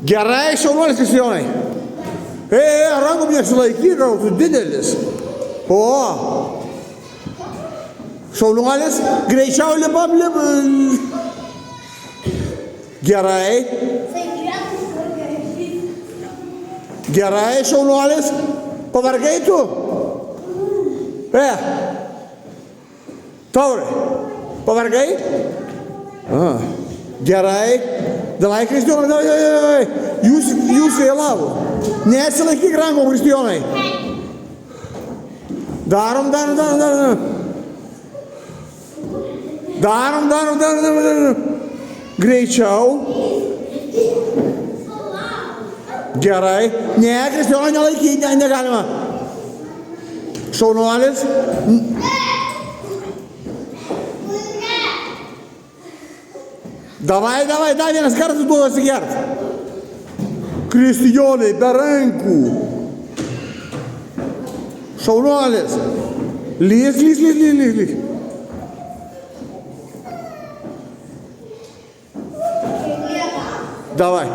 Gerai, šaunuolis Kristijonai. Rankom nesilaikyk, gal tu didelis. O. Šaunuolis, greičiau lipam. Gerai. Gerai, šaunuolis. Pavargai tu? Taurai. Pavargai? Gerai. Davai, Kristijonai, davai. Jūs vėlavo. Nesilaikyk rankom, Kristijonai. Darom. Greičiau. Gerai. Ne, Kristijonai, nelaikyk, negalima. Šaunuolis. Davai, dar vienas kartas duoda atsigert. Kristijonai, be rankų. Šaunuolis. Lyg. Davai.